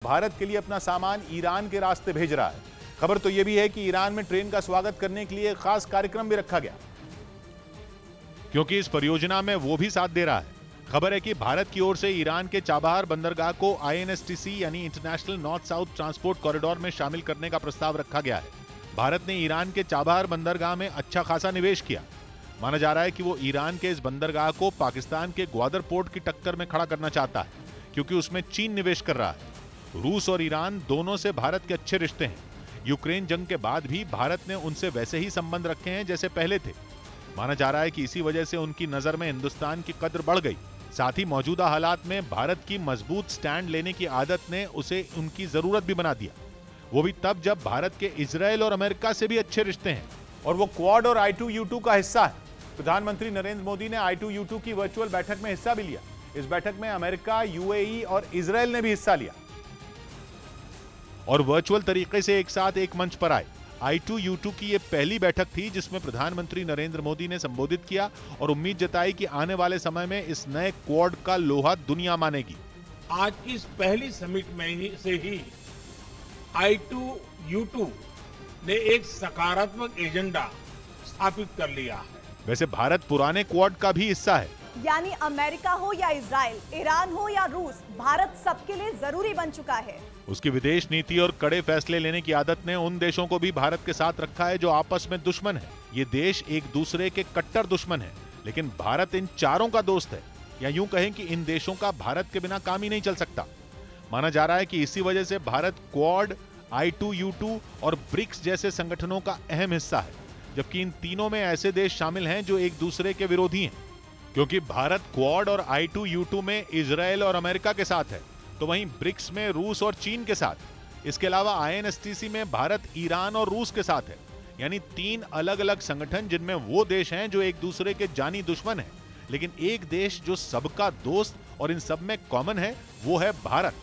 भारत के लिए अपना सामान ईरान के रास्ते भेज रहा है। खबर तो यह भी है कि ईरान में ट्रेन का स्वागत करने के लिए खास कार्यक्रम भी रखा गया, क्योंकि इस परियोजना में वो भी साथ दे रहा है। खबर है कि भारत की ओर से ईरान के चाबहार बंदरगाह को INSTC यानी international north south transport corridor में शामिल करने का प्रस्ताव रखा गया है। भारत ने ईरान के चाबहार बंदरगाह में अच्छा खासा निवेश किया। माना जा रहा है कि वो ईरान के इस बंदरगाह को पाकिस्तान के ग्वादर पोर्ट की टक्कर में खड़ा करना चाहता है, क्योंकि उसमें चीन निवेश कर रहा है। रूस और ईरान दोनों से भारत के अच्छे रिश्ते हैं। यूक्रेन जंग के बाद भी भारत ने उनसे वैसे ही संबंध रखे हैं जैसे पहले थे। माना जा रहा है कि इसी वजह से उनकी नजर में हिंदुस्तान की कद्र बढ़ गई। साथ ही मौजूदा हालात में भारत की मजबूत स्टैंड लेने की आदत ने उसे उनकी जरूरत भी बना दिया, वो भी तब जब भारत के इजराइल और अमेरिका से भी अच्छे रिश्ते हैं और वो क्वाड और I2U2 का हिस्सा है। प्रधानमंत्री नरेंद्र मोदी ने I2U2 की वर्चुअल बैठक में हिस्सा भी लिया। इस बैठक में अमेरिका, UAE और इजराइल ने भी हिस्सा लिया और वर्चुअल तरीके से एक साथ एक मंच पर आए। I2U2 की यह पहली बैठक थी जिसमें प्रधानमंत्री नरेंद्र मोदी ने संबोधित किया और उम्मीद जताई कि आने वाले समय में इस नए क्वाड का लोहा दुनिया मानेगी। आज की इस पहली समिट में से ही I2U2 ने एक सकारात्मक एजेंडा स्थापित कर लिया है। वैसे भारत पुराने क्वाड का भी हिस्सा है, यानी अमेरिका हो या इजराइल, ईरान हो या रूस, भारत सबके लिए जरूरी बन चुका है। उसकी विदेश नीति और कड़े फैसले लेने की आदत ने उन देशों को भी भारत के साथ रखा है जो आपस में दुश्मन है। ये देश एक दूसरे के कट्टर दुश्मन है, लेकिन भारत इन चारों का दोस्त है, या यूं कहें कि इन देशों का भारत के बिना काम ही नहीं चल सकता। माना जा रहा है कि इसी वजह से भारत क्वाड, I2U2 और ब्रिक्स जैसे संगठनों का अहम हिस्सा है, जबकि इन तीनों में ऐसे देश शामिल हैं जो एक दूसरे के विरोधी हैं। क्योंकि भारत क्वाड और I2U2 में इजराइल और अमेरिका के साथ है, तो वहीं ब्रिक्स में रूस और चीन के साथ। इसके अलावा INSTC में भारत ईरान और रूस के साथ है, यानी तीन अलग अलग संगठन जिनमें वो देश हैं जो एक दूसरे के जानी दुश्मन हैं, लेकिन एक देश जो सबका दोस्त और इन सब में कॉमन है वो है भारत।